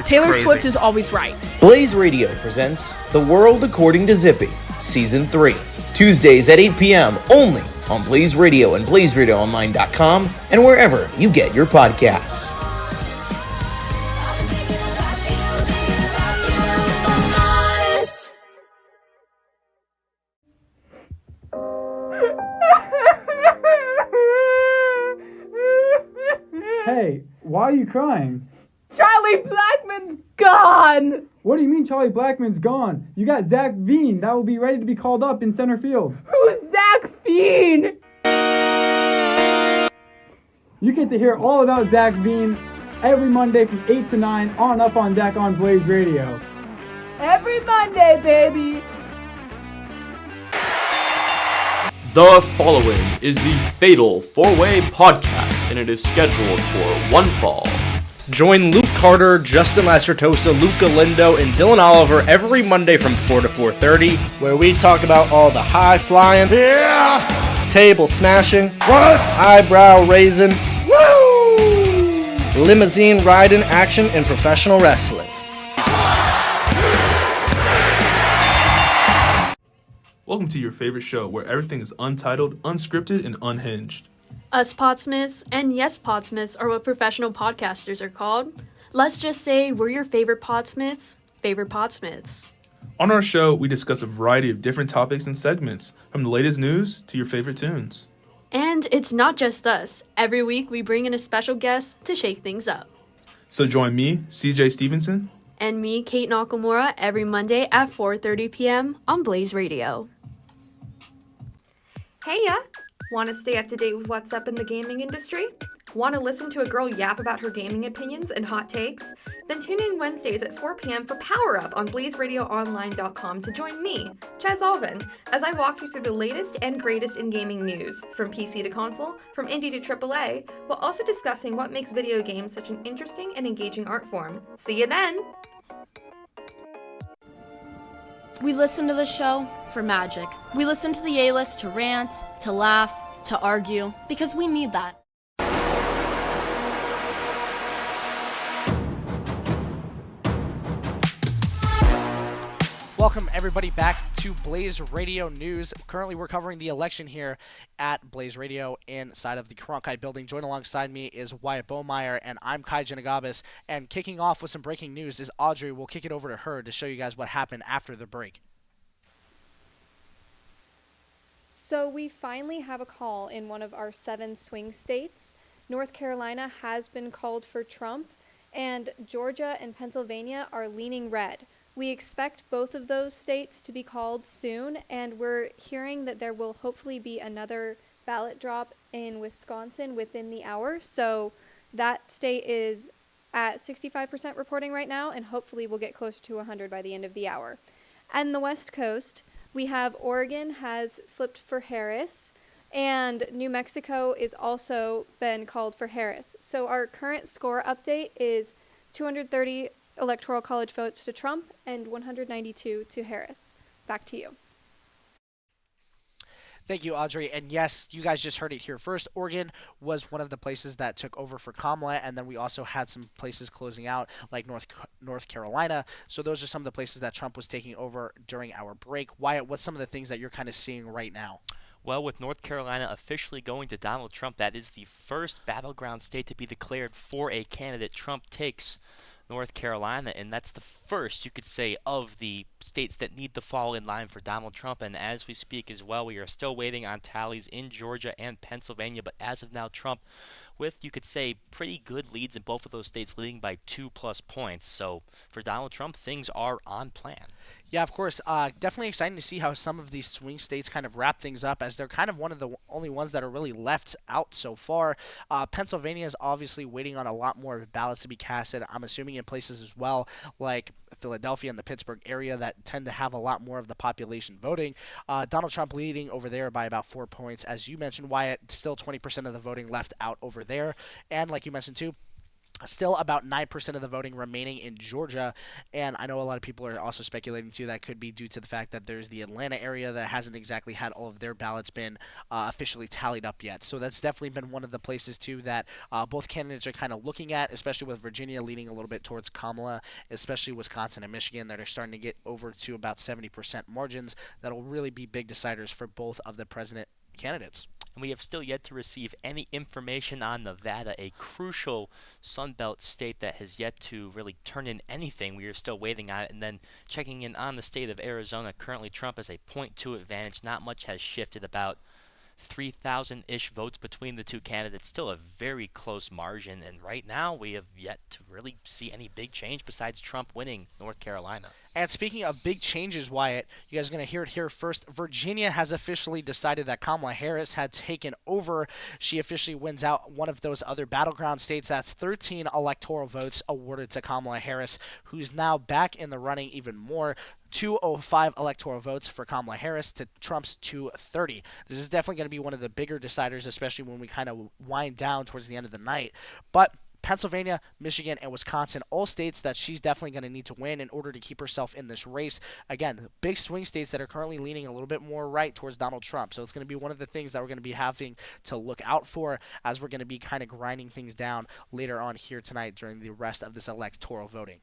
Taylor crazy. Swift is always right. Blaze Radio presents The World According to Zippy, Season 3. Tuesdays at 8 p.m. only on Blaze Radio and BlazeRadioOnline.com and wherever you get your podcasts. Hey, why are you crying? Charlie Blackmon's gone! What do you mean Charlie Blackmon's gone? You got Zach Veen that will be ready to be called up in center field. Who's Zach Veen? You get to hear all about Zach Veen every Monday from 8 to 9 on Up on Deck on Blaze Radio. Every Monday, baby! The following is the Fatal 4-Way Podcast, and it is scheduled for one fall. Join Luke Carter, Justin Lacertosa, Luke Galindo, and Dylan Oliver every Monday from 4 to 4:30, where we talk about all the high-flying, table smashing, eyebrow raising, limousine riding action, and professional wrestling. Welcome to your favorite show where everything is untitled, unscripted, and unhinged. Us Podsmiths and Yes Podsmiths are what professional podcasters are called. Let's just say we're your favorite Podsmiths, favorite Podsmiths. On our show, we discuss a variety of different topics and segments, from the latest news to your favorite tunes. And it's not just us. Every week we bring in a special guest to shake things up. So join me, CJ Stevenson, and me, Kate Nakamura, every Monday at 4:30 p.m. on Blaze Radio. Hey ya! Want to stay up to date with what's up in the gaming industry? Want to listen to a girl yap about her gaming opinions and hot takes? Then tune in Wednesdays at 4 p.m. for Power Up on BlazeRadioOnline.com to join me, Chaz Alvin, as I walk you through the latest and greatest in gaming news, from PC to console, from indie to AAA, while also discussing what makes video games such an interesting and engaging art form. See you then! We listen to the show for magic. We listen to the A-list to rant, to laugh, to argue, because we need that. Welcome everybody back to Blaze Radio News. Currently we're covering the election here at Blaze Radio inside of the Cronkite building. Joined alongside me is Wyatt Bohmeyer, and I'm Kai Janagabis. And kicking off with some breaking news is Audrey. We'll kick it over to her to show you guys what happened after the break. So we finally have a call in one of our 7 swing states. North Carolina has been called for Trump, and Georgia and Pennsylvania are leaning red. We expect both of those states to be called soon, and we're hearing that there will hopefully be another ballot drop in Wisconsin within the hour. So that state is at 65% reporting right now, and hopefully we'll get closer to 100 by the end of the hour. And the West Coast, we have Oregon has flipped for Harris, and New Mexico is also been called for Harris. So our current score update is 230 Electoral College votes to Trump and 192 to Harris. Back to you. Thank you, Audrey. And yes, you guys just heard it here first. Oregon was one of the places that took over for Kamala, and then we also had some places closing out, like North Carolina. So those are some of the places that Trump was taking over during our break. Wyatt, what's some of the things that you're kind of seeing right now? Well, with North Carolina officially going to Donald Trump, that is the first battleground state to be declared for a candidate. Trump takes North Carolina, and that's the first, you could say, of the states that need to fall in line for Donald Trump. And as we speak as well, we are still waiting on tallies in Georgia and Pennsylvania, but as of now, Trump with, you could say, pretty good leads in both of those states, leading by 2+ points. So for Donald Trump, things are on plan. Yeah, of course. Definitely exciting to see how some of these swing states kind of wrap things up, as they're kind of one of the only ones that are really left out so far. Pennsylvania is obviously waiting on a lot more ballots to be casted. I'm assuming in places as well like Philadelphia and the Pittsburgh area that tend to have a lot more of the population voting. Donald Trump leading over there by about 4 points. As you mentioned, Wyatt, still 20% of the voting left out over there. And like you mentioned too, still about 9% of the voting remaining in Georgia, and I know a lot of people are also speculating too that could be due to the fact that there's the Atlanta area that hasn't exactly had all of their ballots been officially tallied up yet. So that's definitely been one of the places too that both candidates are kind of looking at, especially with Virginia leaning a little bit towards Kamala, especially Wisconsin and Michigan that are starting to get over to about 70% margins. That'll really be big deciders for both of the president candidates. And we have still yet to receive any information on Nevada, a crucial Sunbelt state that has yet to really turn in anything. We are still waiting on it. And then checking in on the state of Arizona, currently Trump has a 0.2 advantage. Not much has shifted, about 3,000-ish votes between the two candidates. Still a very close margin. And right now we have yet to really see any big change besides Trump winning North Carolina. And speaking of big changes, Wyatt, you guys are going to hear it here first. Virginia has officially decided that Kamala Harris had taken over. She officially wins out one of those other battleground states. That's 13 electoral votes awarded to Kamala Harris, who's now back in the running even more. 205 electoral votes for Kamala Harris to Trump's 230. This is definitely going to be one of the bigger deciders, especially when we kind of wind down towards the end of the night. But Pennsylvania, Michigan, and Wisconsin, all states that she's definitely going to need to win in order to keep herself in this race. Again, big swing states that are currently leaning a little bit more right towards Donald Trump. So it's going to be one of the things that we're going to be having to look out for as we're going to be kind of grinding things down later on here tonight during the rest of this electoral voting.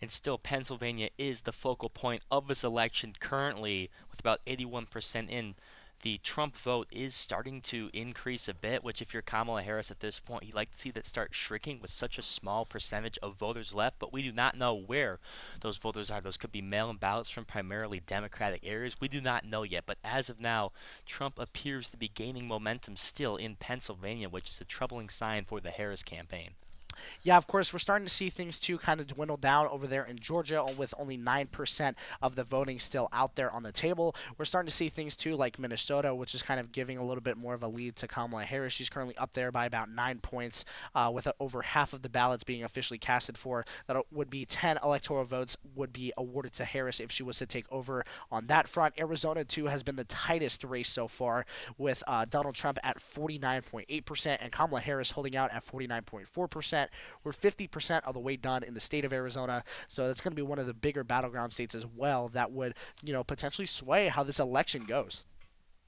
And still, Pennsylvania is the focal point of this election currently, with about 81% in. the Trump vote is starting to increase a bit, which if you're Kamala Harris at this point, you'd like to see that start shrinking with such a small percentage of voters left, but we do not know where those voters are. Those could be mail-in ballots from primarily Democratic areas. We do not know yet, but as of now, Trump appears to be gaining momentum still in Pennsylvania, which is a troubling sign for the Harris campaign. Yeah, of course, we're starting to see things, too, kind of dwindle down over there in Georgia with only 9% of the voting still out there on the table. We're starting to see things, too, like Minnesota, which is kind of giving a little bit more of a lead to Kamala Harris. She's currently up there by about 9 points, with over half of the ballots being officially casted for. That would be 10 electoral votes would be awarded to Harris if she was to take over on that front. Arizona, too, has been the tightest race so far, with Donald Trump at 49.8% and Kamala Harris holding out at 49.4%. We're 50% of the way done in the state of Arizona, so that's going to be one of the bigger battleground states as well that would, potentially sway how this election goes.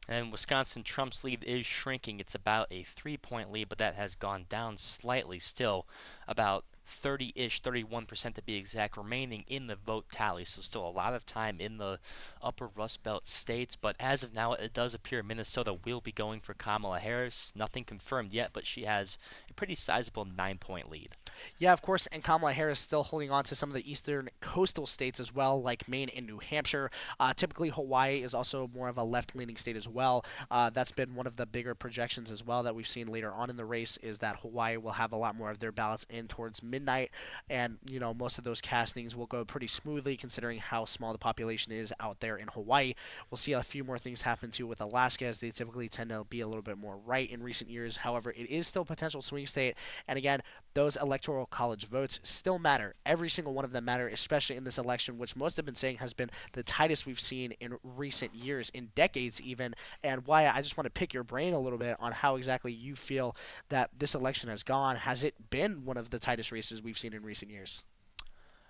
And in Wisconsin, Trump's lead is shrinking. It's about a 3-point lead, but that has gone down slightly still, about 30-ish, 31% to be exact, remaining in the vote tally. So still a lot of time in the upper Rust Belt states. But as of now, it does appear Minnesota will be going for Kamala Harris. Nothing confirmed yet, but she has a pretty sizable 9-point lead. Yeah, of course, and Kamala Harris still holding on to some of the eastern coastal states as well, like Maine and New Hampshire. Typically, Hawaii is also more of a left-leaning state as well. That's been one of the bigger projections as well that we've seen later on in the race, is that Hawaii will have a lot more of their ballots in towards midnight, and most of those castings will go pretty smoothly considering how small the population is out there in Hawaii. We'll see a few more things happen too with Alaska, as they typically tend to be a little bit more right in recent years. However, it is still a potential swing state, and again, those electoral college votes still matter. Every single one of them matter, especially in this election, which most have been saying has been the tightest we've seen in recent years, in decades even. And Wyatt, I just want to pick your brain a little bit on how exactly you feel that this election has gone. Has it been one of the tightest races we've seen in recent years?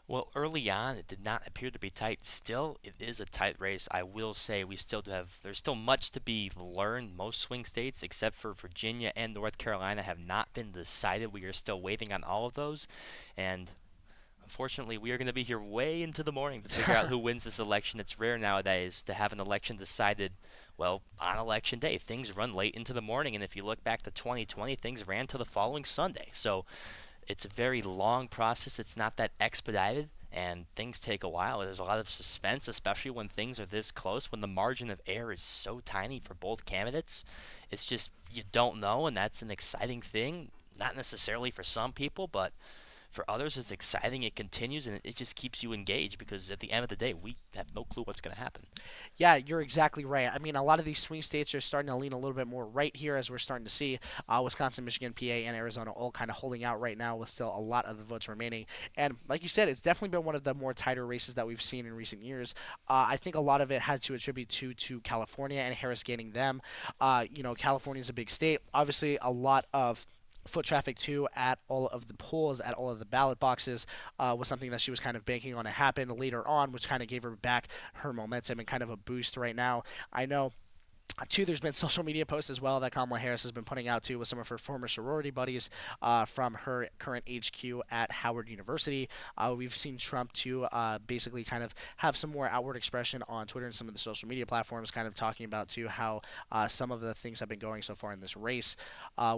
Well, early on, it did not appear to be tight. Still, it is a tight race. I will say there's still much to be learned. Most swing states, except for Virginia and North Carolina, have not been decided. We are still waiting on all of those. And unfortunately, we are going to be here way into the morning to figure out who wins this election. It's rare nowadays to have an election decided, well, on election day. Things run late into the morning, and if you look back to 2020, things ran to the following Sunday. So it's a very long process. It's not that expedited, and things take a while. There's a lot of suspense, especially when things are this close, when the margin of error is so tiny for both candidates. It's just, you don't know, and that's an exciting thing. Not necessarily for some people, but for others, it's exciting. It continues, and it just keeps you engaged, because at the end of the day, we have no clue what's going to happen. Yeah, you're exactly right. I mean, a lot of these swing states are starting to lean a little bit more right here, as we're starting to see Wisconsin, Michigan, PA, and Arizona all kind of holding out right now with still a lot of the votes remaining. And like you said, it's definitely been one of the more tighter races that we've seen in recent years. I think a lot of it had to attribute to California and Harris gaining them. California is a big state. Obviously, a lot of foot traffic too at all of the polls, at all of the ballot boxes, was something that she was kind of banking on to happen later on, which kind of gave her back her momentum and kind of a boost right now. I know too, there's been social media posts as well that Kamala Harris has been putting out too with some of her former sorority buddies from her current HQ at Howard University. We've seen Trump too basically kind of have some more outward expression on Twitter and some of the social media platforms, kind of talking about too how some of the things have been going so far in this race.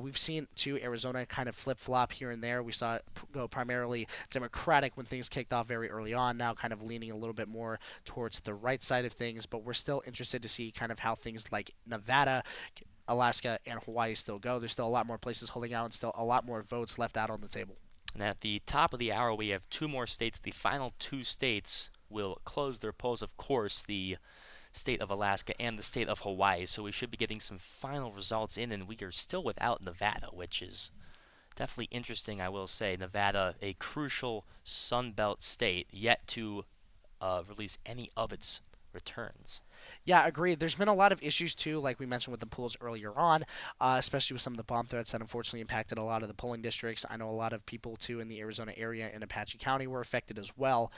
We've seen too Arizona kind of flip-flop here and there. We saw it go primarily Democratic when things kicked off very early on, now kind of leaning a little bit more towards the right side of things, but we're still interested to see kind of how things like Nevada, Alaska, and Hawaii still go. There's still a lot more places holding out and still a lot more votes left out on the table. And at the top of the hour, we have two more states. The final two states will close their polls, of course, the state of Alaska and the state of Hawaii. So we should be getting some final results in, and we are still without Nevada, which is definitely interesting, I will say. Nevada, a crucial Sun Belt state, yet to release any of its returns. Yeah, agreed. There's been a lot of issues, too, like we mentioned with the polls earlier on, especially with some of the bomb threats that unfortunately impacted a lot of the polling districts. I know a lot of people, too, in the Arizona area and Apache County were affected as well.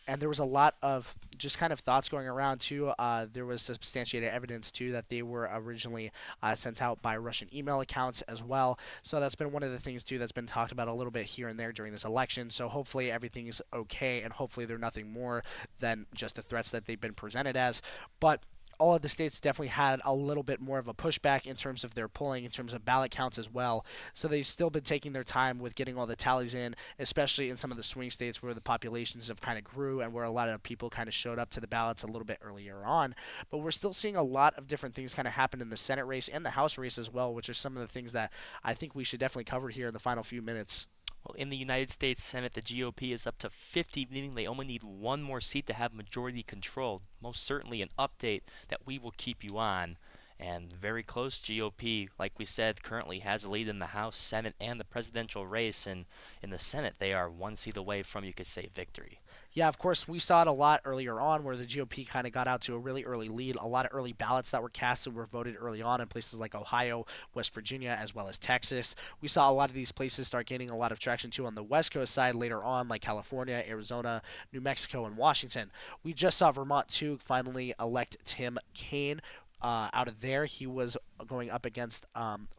And there was a lot of just kind of thoughts going around, too. There was substantiated evidence, too, that they were originally sent out by Russian email accounts as well. So that's been one of the things, too, that's been talked about a little bit here and there during this election. So hopefully everything is okay, and hopefully they're nothing more than just the threats that they've been presented as. But all of the states definitely had a little bit more of a pushback in terms of their polling, in terms of ballot counts as well. So they've still been taking their time with getting all the tallies in, especially in some of the swing states where the populations have kind of grew and where a lot of people kind of showed up to the ballots a little bit earlier on. But we're still seeing a lot of different things kind of happen in the Senate race and the House race as well, which are some of the things that I think we should definitely cover here in the final few minutes. Well, in the United States Senate, the GOP is up to 50, meaning they only need one more seat to have majority control. Most certainly an update that we will keep you on. And very close. GOP, like we said, currently has a lead in the House, Senate, and the presidential race. And in the Senate, they are one seat away from, you could say, victory. Yeah, of course, we saw it a lot earlier on where the GOP kind of got out to a really early lead. A lot of early ballots that were cast and were voted early on in places like Ohio, West Virginia, as well as Texas. We saw a lot of these places start gaining a lot of traction too on the West Coast side later on, like California, Arizona, New Mexico, and Washington. We just saw Vermont too finally elect Tim Kaine. Out of there, he was going up against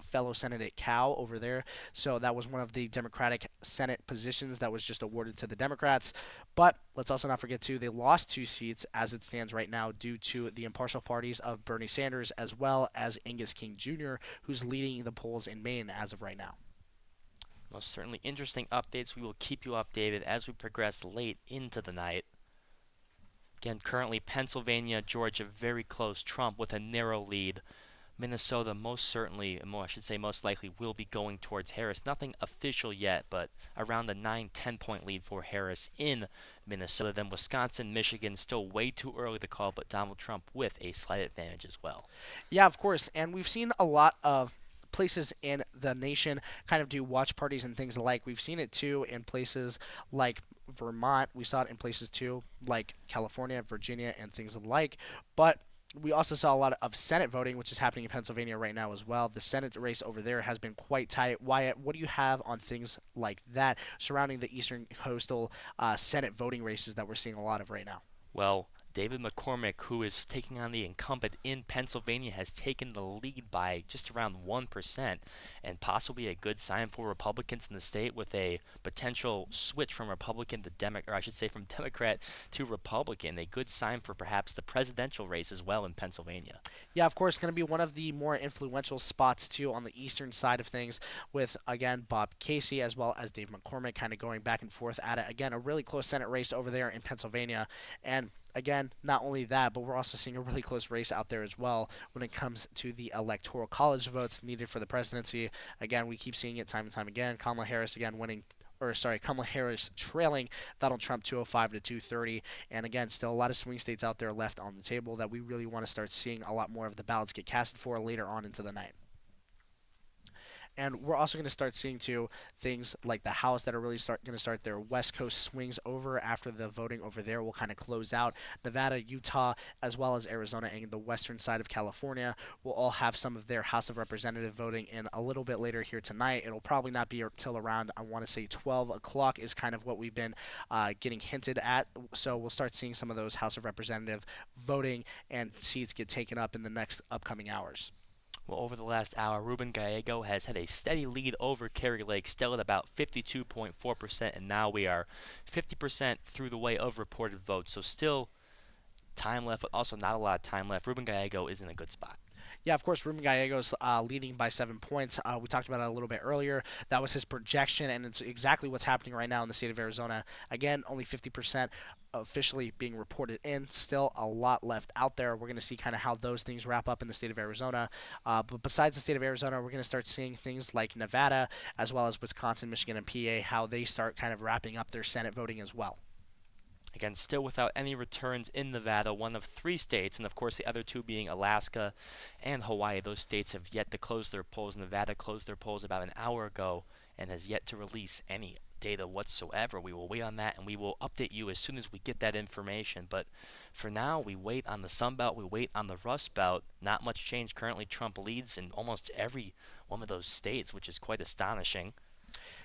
fellow Senator Cow over there. So that was one of the Democratic Senate positions that was just awarded to the Democrats. But let's also not forget, too, they lost 2 seats as it stands right now due to the impartial parties of Bernie Sanders as well as Angus King Jr., who's leading the polls in Maine as of right now. Most certainly interesting updates. We will keep you updated as we progress late into the night. Again, currently Pennsylvania, Georgia, very close. Trump with a narrow lead. Minnesota most certainly, I should say most likely, will be going towards Harris. Nothing official yet, but around the 9-10 point lead for Harris in Minnesota. Then Wisconsin, Michigan, still way too early to call, but Donald Trump with a slight advantage as well. Yeah, of course. And we've seen a lot of places in the nation kind of do watch parties and things alike. We've seen it too in places like Vermont. We saw it in places too like California, Virginia, and things alike. But we also saw a lot of Senate voting, which is happening in Pennsylvania right now as well. The Senate race over there has been quite tight. Wyatt, what do you have on things like that surrounding the Eastern Coastal Senate voting races that we're seeing a lot of right now? Well, David McCormick, who is taking on the incumbent in Pennsylvania, has taken the lead by just around 1%, and possibly a good sign for Republicans in the state with a potential switch from Republican to Democrat, or I should say from Democrat to Republican. A good sign for perhaps the presidential race as well in Pennsylvania. Yeah, of course, going to be one of the more influential spots too on the eastern side of things with, again, Bob Casey as well as Dave McCormick kind of going back and forth at it. Again, a really close Senate race over there in Pennsylvania. And again, not only that, but we're also seeing a really close race out there as well when it comes to the electoral college votes needed for the presidency. Again, we keep seeing it time and time again. Kamala Harris trailing Donald Trump 205 to 230. And again, still a lot of swing states out there left on the table that we really want to start seeing a lot more of the ballots get casted for later on into the night. And we're also going to start seeing, too, things like the House that are really going to start their West Coast swings over after the voting over there will kind of close out. Nevada, Utah, as well as Arizona and the western side of California will all have some of their House of Representative voting in a little bit later here tonight. It'll probably not be until around, I want to say, 12 o'clock is kind of what we've been getting hinted at. So we'll start seeing some of those House of Representative voting and seats get taken up in the next upcoming hours. Well, over the last hour, Ruben Gallego has had a steady lead over Kerry Lake, still at about 52.4%, and now we are 50% through the way of reported votes. So still time left, but also not a lot of time left. Ruben Gallego is in a good spot. Yeah, of course, Ruben Gallego's leading by 7 points. We talked about it a little bit earlier. That was his projection, and it's exactly what's happening right now in the state of Arizona. Again, only 50% officially being reported in. Still a lot left out there. We're going to see kind of how those things wrap up in the state of Arizona. But besides the state of Arizona, we're going to start seeing things like Nevada, as well as Wisconsin, Michigan, and PA, how they start kind of wrapping up their Senate voting as well. Again, still without any returns in Nevada, one of 3 states, and of course the other 2 being Alaska and Hawaii. Those states have yet to close their polls. Nevada closed their polls about an hour ago and has yet to release any data whatsoever. We will wait on that, and we will update you as soon as we get that information. But for now, we wait on the Sun Belt, we wait on the Rust Belt. Not much change. Currently, Trump leads in almost every one of those states, which is quite astonishing.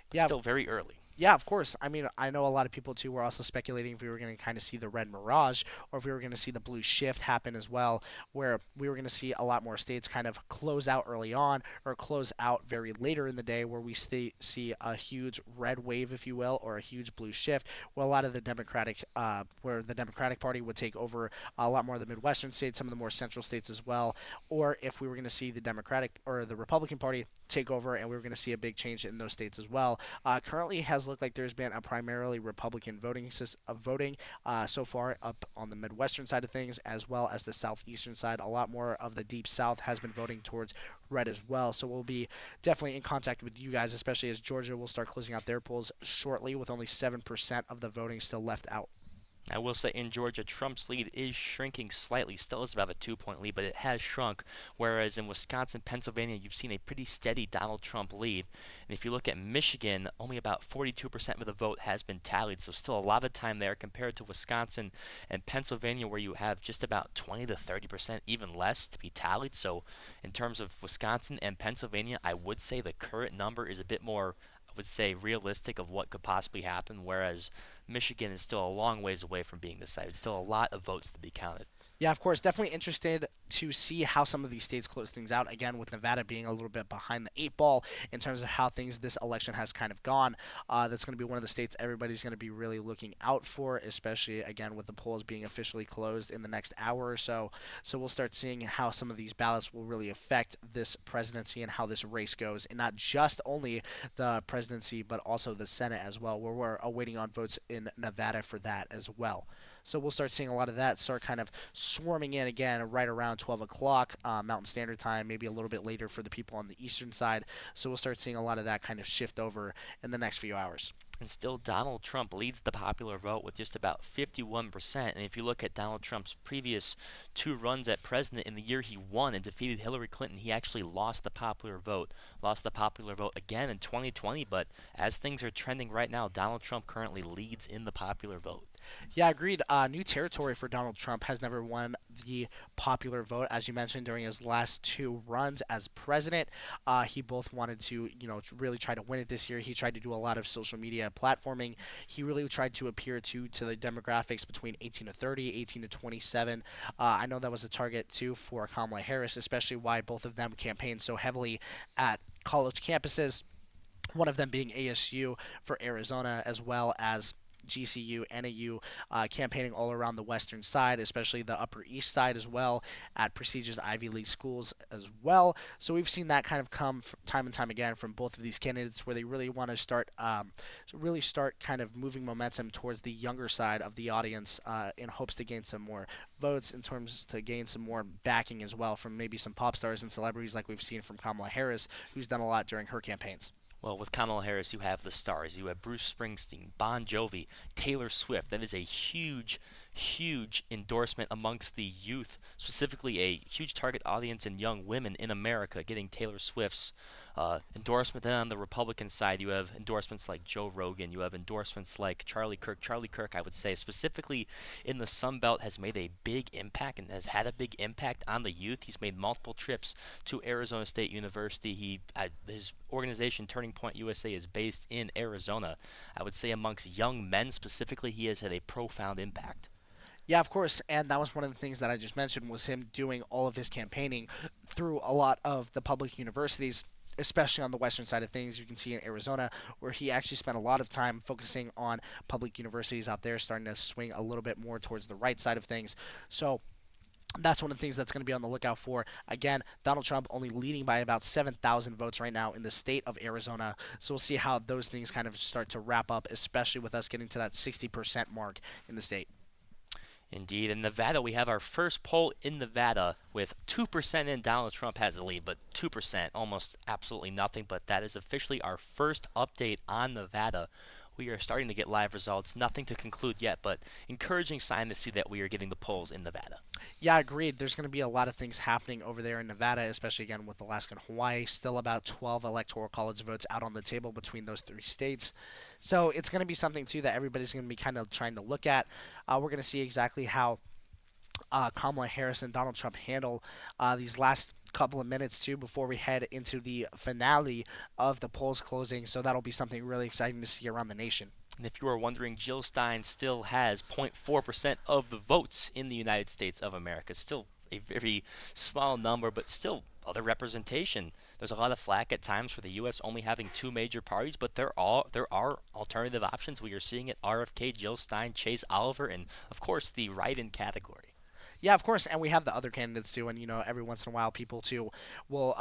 But still very early. Yeah, of course. I mean, I know a lot of people too were also speculating if we were going to kind of see the red mirage or if we were going to see the blue shift happen as well, where we were going to see a lot more states kind of close out early on or close out very later in the day, where we see a huge red wave, if you will, or a huge blue shift, where a lot of the where the Democratic Party would take over a lot more of the Midwestern states, some of the more central states as well, or if we were going to see the Democratic or the Republican Party take over and we were going to see a big change in those states as well. Currently, it has looked like there's been a primarily Republican voting so far up on the Midwestern side of things, as well as the southeastern side. A lot more of the deep south has been voting towards red as well. So we'll be definitely in contact with you guys, especially as Georgia will start closing out their polls shortly, with only 7% of the voting still left out. I will say in Georgia, Trump's lead is shrinking slightly. Still is about a 2-point lead, but it has shrunk. Whereas in Wisconsin, Pennsylvania, you've seen a pretty steady Donald Trump lead. And if you look at Michigan, only about 42% of the vote has been tallied. So still a lot of time there compared to Wisconsin and Pennsylvania, where you have just about 20 to 30%, even less, to be tallied. So in terms of Wisconsin and Pennsylvania, I would say the current number is a bit more, would say, realistic of what could possibly happen, whereas Michigan is still a long ways away from being decided. Still a lot of votes to be counted. Yeah, of course. Definitely interested to see how some of these states close things out. Again, with Nevada being a little bit behind the 8 ball in terms of how this election has kind of gone. That's going to be one of the states everybody's going to be really looking out for, especially, again, with the polls being officially closed in the next hour or so. So we'll start seeing how some of these ballots will really affect this presidency and how this race goes. And not just only the presidency, but also the Senate as well, where we're awaiting on votes in Nevada for that as well. So we'll start seeing a lot of that start kind of swarming in again right around 12 o'clock Mountain Standard Time, maybe a little bit later for the people on the eastern side. So we'll start seeing a lot of that kind of shift over in the next few hours. And still, Donald Trump leads the popular vote with just about 51%. And if you look at Donald Trump's previous 2 runs at president, in the year he won and defeated Hillary Clinton, he actually lost the popular vote. Lost the popular vote again in 2020. But as things are trending right now, Donald Trump currently leads in the popular vote. Yeah, agreed. New territory for Donald Trump. Has never won the popular vote, as you mentioned, during his last 2 runs as president. He both wanted to, really try to win it this year. He tried to do a lot of social media platforming. He really tried to appear to the demographics between 18 to 30, 18 to 27. I know that was a target, too, for Kamala Harris, especially why both of them campaigned so heavily at college campuses, one of them being ASU for Arizona, as well as GCU, NAU, campaigning all around the western side, especially the Upper East Side as well, at prestigious Ivy League schools as well. So we've seen that kind of come time and time again from both of these candidates, where they really want to start kind of moving momentum towards the younger side of the audience in hopes to gain some more votes, in terms to gain some more backing as well from maybe some pop stars and celebrities like we've seen from Kamala Harris, who's done a lot during her campaigns. Well, with Kamala Harris, you have the stars. You have Bruce Springsteen, Bon Jovi, Taylor Swift. That is a huge, huge endorsement amongst the youth, specifically a huge target audience in young women in America, getting Taylor Swift's endorsement. Then on the Republican side, you have endorsements like Joe Rogan. You have endorsements like Charlie Kirk. Charlie Kirk, I would say, specifically in the Sun Belt, has made a big impact and has had a big impact on the youth. He's made multiple trips to Arizona State University. His organization, Turning Point USA, is based in Arizona. I would say amongst young men specifically, he has had a profound impact. Yeah, of course, and that was one of the things that I just mentioned, was him doing all of his campaigning through a lot of the public universities, especially on the western side of things. You can see in Arizona, where he actually spent a lot of time focusing on public universities out there, starting to swing a little bit more towards the right side of things. So that's one of the things that's going to be on the lookout for. Again, Donald Trump only leading by about 7,000 votes right now in the state of Arizona. So we'll see how those things kind of start to wrap up, especially with us getting to that 60% mark in the state. Indeed. In Nevada, we have our first poll in Nevada with 2% in. Donald Trump has the lead, but 2%, almost absolutely nothing. But that is officially our first update on Nevada. We are starting to get live results. Nothing to conclude yet, but encouraging sign to see that we are getting the polls in Nevada. Yeah, agreed. There's going to be a lot of things happening over there in Nevada, especially again with Alaska and Hawaii. Still about 12 electoral college votes out on the table between those 3 states. So it's going to be something, too, that everybody's going to be kind of trying to look at. We're going to see exactly how Kamala Harris and Donald Trump handle these last couple of minutes too before we head into the finale of the polls closing. So that'll be something really exciting to see around the nation. And if you are wondering, Jill Stein still has 0.4% of the votes in the United States of America. Still a very small number, but still other representation. There's a lot of flack at times for the U.S. only having 2 major parties, but there are alternative options. We are seeing it: RFK, Jill Stein, Chase Oliver, and of course the write-in category. Yeah, of course, and we have the other candidates too, and every once in a while people too will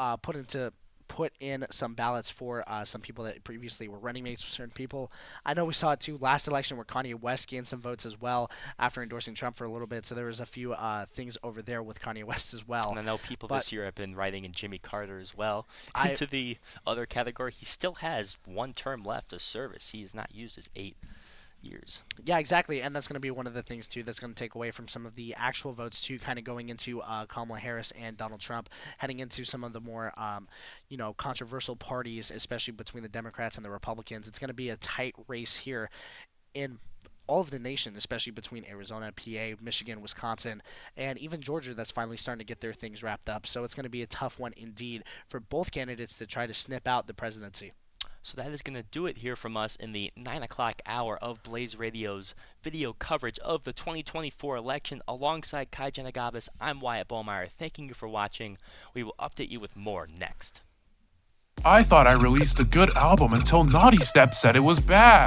put in some ballots for some people that previously were running mates for certain people. I know we saw it too last election where Kanye West gained some votes as well after endorsing Trump for a little bit, so there was a few things over there with Kanye West as well. And I know people this year have been writing in Jimmy Carter as well into the other category. He still has 1 term left of service. He has not used his 8 years. Yeah, exactly, and that's going to be one of the things too that's going to take away from some of the actual votes too, kind of going into Kamala Harris and Donald Trump, heading into some of the more controversial parties, especially between the Democrats and the Republicans. It's going to be a tight race here in all of the nation, especially between Arizona, PA, Michigan, Wisconsin, and even Georgia that's finally starting to get their things wrapped up. So it's going to be a tough one indeed for both candidates to try to snip out the presidency. So that is going to do it here from us in the 9 o'clock hour of Blaze Radio's video coverage of the 2024 election. Alongside Kai Janagabas, I'm Wyatt Ballmeyer. Thanking you for watching. We will update you with more next. I thought I released a good album until Naughty Step said it was bad.